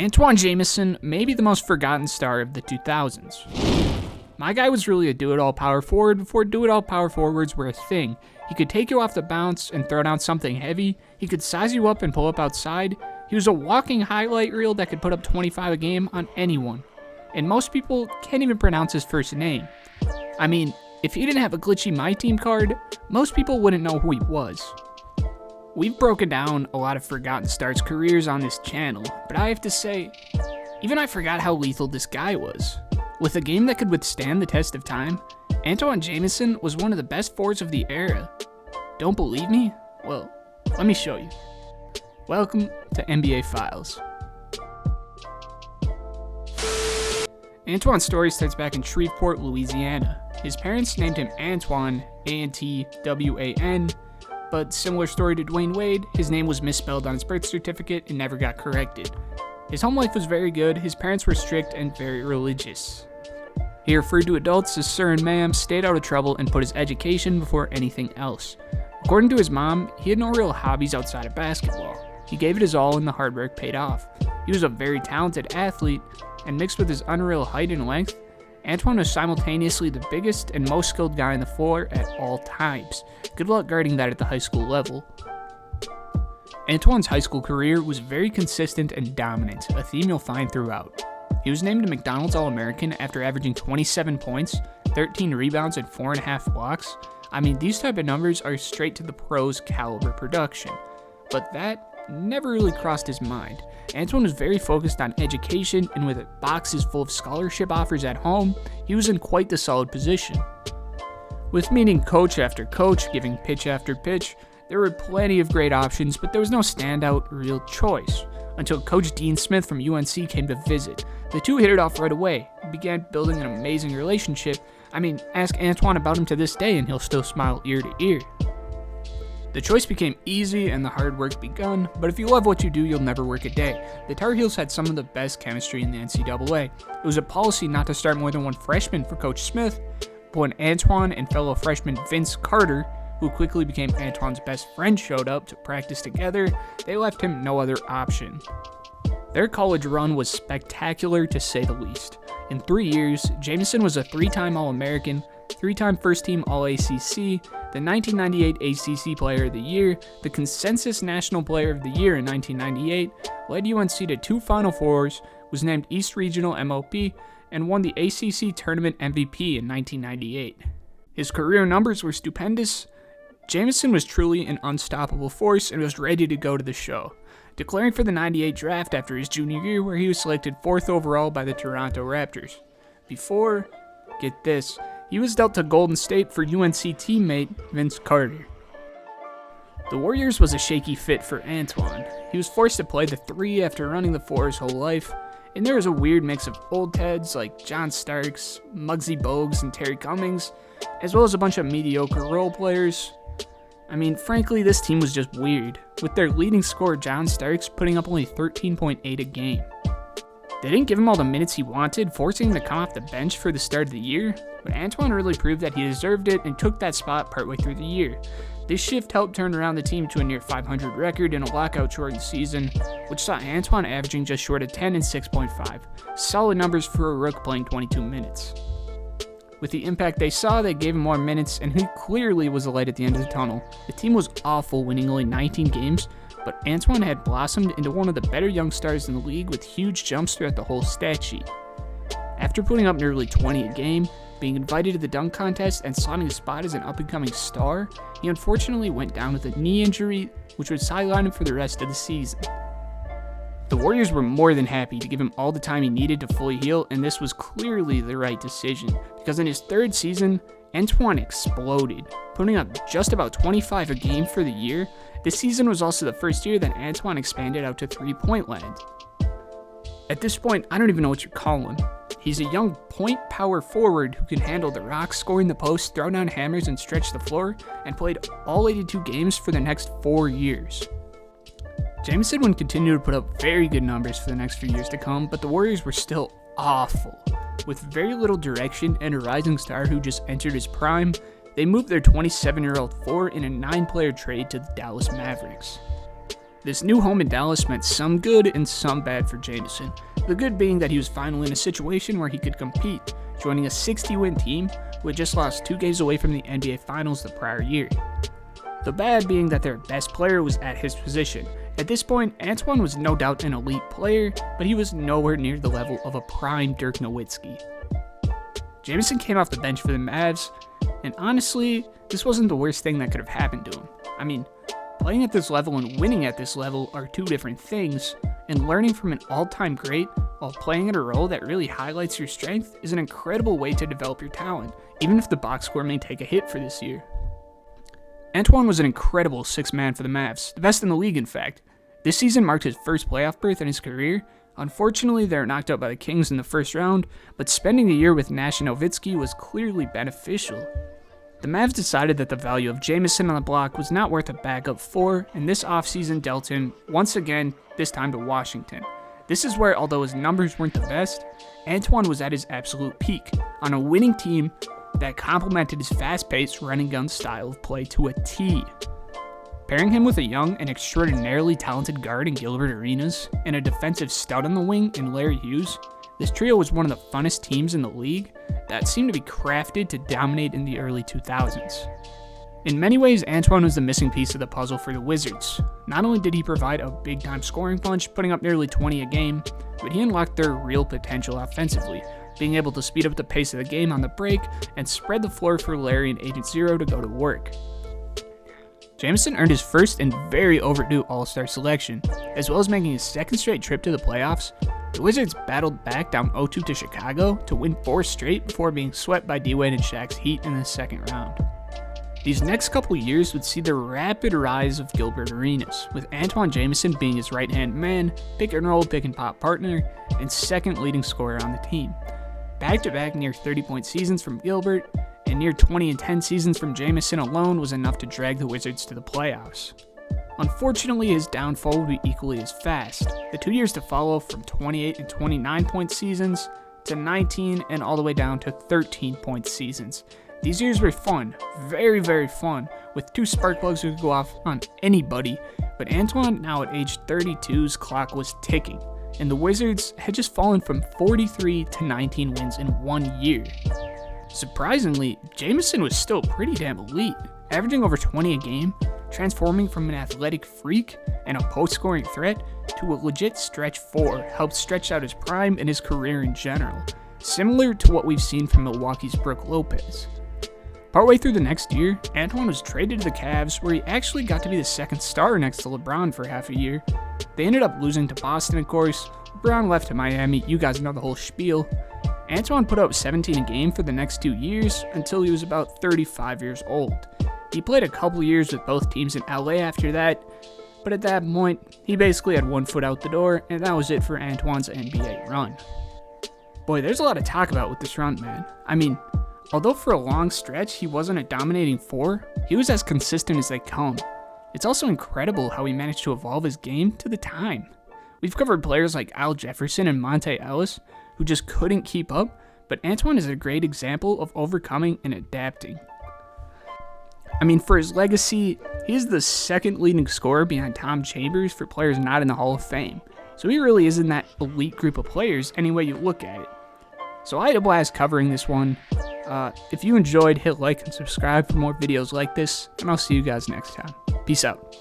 Antwan Jamison may be the most forgotten star of the 2000s. My guy was really a do-it-all power forward before do-it-all power forwards were a thing. He could take you off the bounce and throw down something heavy. He could size you up and pull up outside. He was a walking highlight reel that could put up 25 a game on anyone. And most people can't even pronounce his first name. I mean, if he didn't have a glitchy My Team card, most people wouldn't know who he was. We've broken down a lot of forgotten stars' careers on this channel, but I have to say, even I forgot how lethal this guy was. With a game that could withstand the test of time, Antwan Jamison was one of the best fours of the era. Don't believe me? Well, let me show you. Welcome to NBA Files. Antwan's story starts back in Shreveport, Louisiana. His parents named him Antwan, A-N-T-W-A-N, but similar story to Dwayne Wade, his name was misspelled on his birth certificate and never got corrected. His home life was very good, his parents were strict and very religious. He referred to adults as sir and ma'am, stayed out of trouble, and put his education before anything else. According to his mom, he had no real hobbies outside of basketball. He gave it his all and the hard work paid off. He was a very talented athlete, and mixed with his unreal height and length, Antwan was simultaneously the biggest and most skilled guy on the floor at all times. Good luck guarding that at the high school level. Antwan's high school career was very consistent and dominant, a theme you'll find throughout. He was named a McDonald's All-American after averaging 27 points, 13 rebounds, and 4.5 blocks. I mean, these type of numbers are straight to the pros caliber production. But that never really crossed his mind. Antwan was very focused on education, and with boxes full of scholarship offers at home, he was in quite the solid position. With meeting coach after coach, giving pitch after pitch, there were plenty of great options, but there was no standout real choice. Until Coach Dean Smith from UNC came to visit. The two hit it off right away, began building an amazing relationship. I mean, ask Antwan about him to this day and he'll still smile ear to ear. The choice became easy and the hard work begun, but if you love what you do, you'll never work a day. The Tar Heels had some of the best chemistry in the NCAA. It was a policy not to start more than one freshman for Coach Smith, but when Antwan and fellow freshman Vince Carter, who quickly became Antwan's best friend, showed up to practice together, they left him no other option. Their college run was spectacular to say the least. In 3 years, Jamison was a 3-time All-American, 3-time first-team All-ACC, the 1998 ACC Player of the Year, the consensus National Player of the Year in 1998, led UNC to 2 Final Fours, was named East Regional MOP, and won the ACC Tournament MVP in 1998. His career numbers were stupendous. Jamison was truly an unstoppable force and was ready to go to the show, declaring for the 98 draft after his junior year where he was selected 4th overall by the Toronto Raptors. Before, get this, he was dealt to Golden State for UNC teammate Vince Carter. The Warriors was a shaky fit for Antwan. He was forced to play the 3 after running the 4 his whole life, and there was a weird mix of old heads like John Starks, Muggsy Bogues, and Terry Cummings, as well as a bunch of mediocre role players. I mean, frankly, this team was just weird, with their leading scorer John Starks putting up only 13.8 a game. They didn't give him all the minutes he wanted, forcing him to come off the bench for the start of the year, but Antwan really proved that he deserved it and took that spot partway through the year. This shift helped turn around the team to a near 500 record in a lockout-shortened season, which saw Antwan averaging just short of 10 and 6.5, solid numbers for a rook playing 22 minutes. With the impact they saw, they gave him more minutes, and he clearly was the light at the end of the tunnel. The team was awful, winning only 19 games, but Antwan had blossomed into one of the better young stars in the league with huge jumps throughout the whole stat sheet. After putting up nearly 20 a game, being invited to the dunk contest, and slotting a spot as an up-and-coming star, he unfortunately went down with a knee injury, which would sideline him for the rest of the season. The Warriors were more than happy to give him all the time he needed to fully heal, and this was clearly the right decision, because in his 3rd season, Antwan exploded, putting up just about 25 a game for the year. This season was also the first year that Antwan expanded out to 3-point land. At this point, I don't even know what you call him. He's a young point power forward who can handle the rock, scoring the post, throw down hammers, and stretch the floor, and played all 82 games for the next 4 years. Jamison would continue to put up very good numbers for the next few years to come, but the Warriors were still awful. With very little direction and a rising star who just entered his prime, they moved their 27-year-old 4 in a 9-player trade to the Dallas Mavericks. This new home in Dallas meant some good and some bad for Jamison. The good being that he was finally in a situation where he could compete, joining a 60-win team who had just lost 2 games away from the NBA Finals the prior year. The bad being that their best player was at his position. At this point, Antwan was no doubt an elite player, but he was nowhere near the level of a prime Dirk Nowitzki. Jamison came off the bench for the Mavs, and honestly, this wasn't the worst thing that could have happened to him. I mean, playing at this level and winning at this level are two different things, and learning from an all-time great while playing in a role that really highlights your strength is an incredible way to develop your talent, even if the box score may take a hit for this year. Antwan was an incredible sixth man for the Mavs, the best in the league in fact. This season marked his first playoff berth in his career. Unfortunately, they were knocked out by the Kings in the first round, but spending a year with Nash and Nowitzki was clearly beneficial. The Mavs decided that the value of Jamison on the block was not worth a backup 4, and this offseason dealt him, once again, this time to Washington. This is where, although his numbers weren't the best, Antwan was at his absolute peak, on a winning team that complemented his fast-paced run-and-gun style of play to a T. Pairing him with a young and extraordinarily talented guard in Gilbert Arenas, and a defensive stud on the wing in Larry Hughes, this trio was one of the funnest teams in the league that seemed to be crafted to dominate in the early 2000s. In many ways, Antwan was the missing piece of the puzzle for the Wizards. Not only did he provide a big-time scoring punch, putting up nearly 20 a game, but he unlocked their real potential offensively, being able to speed up the pace of the game on the break and spread the floor for Larry and Agent Zero to go to work. Jamison earned his first and very overdue All-Star selection, as well as making his second straight trip to the playoffs. The Wizards battled back down 0-2 to Chicago to win 4 straight before being swept by D-Wade and Shaq's Heat in the second round. These next couple years would see the rapid rise of Gilbert Arenas, with Antwan Jamison being his right-hand man, pick-and-roll, pick-and-pop partner, and second leading scorer on the team. Back-to-back near 30-point seasons from Gilbert, and near 20-10 seasons from Jamison alone was enough to drag the Wizards to the playoffs. Unfortunately, his downfall would be equally as fast. The 2 years to follow, from 28 and 29-point seasons to 19 and all the way down to 13-point seasons. These years were fun, very, very fun, with 2 spark plugs who could go off on anybody, but Antwan, now at age 32's clock was ticking, and the Wizards had just fallen from 43 to 19 wins in 1 year. Surprisingly, Jamison was still pretty damn elite, averaging over 20 a game, transforming from an athletic freak and a post-scoring threat to a legit stretch 4, helped stretch out his prime and his career in general, similar to what we've seen from Milwaukee's Brook Lopez. Partway through the next year, Antwan was traded to the Cavs, where he actually got to be the second star next to LeBron for half a year. They ended up losing to Boston, of course. LeBron left to Miami, you guys know the whole spiel. Antwan put up 17 a game for the next 2 years, until he was about 35 years old. He played a couple years with both teams in LA after that, but at that point, he basically had 1 foot out the door, and that was it for Antwan's NBA run. Boy, there's a lot to talk about with this run, man. I mean, although for a long stretch he wasn't a dominating 4, he was as consistent as they come. It's also incredible how he managed to evolve his game to the time. We've covered players like Al Jefferson and Monte Ellis who just couldn't keep up, but Antwan is a great example of overcoming and adapting. I mean, for his legacy, he is the second leading scorer behind Tom Chambers for players not in the Hall of Fame, so he really is in that elite group of players any way you look at it. So I had a blast covering this one. If you enjoyed, hit like and subscribe for more videos like this, and I'll see you guys next time. Peace out.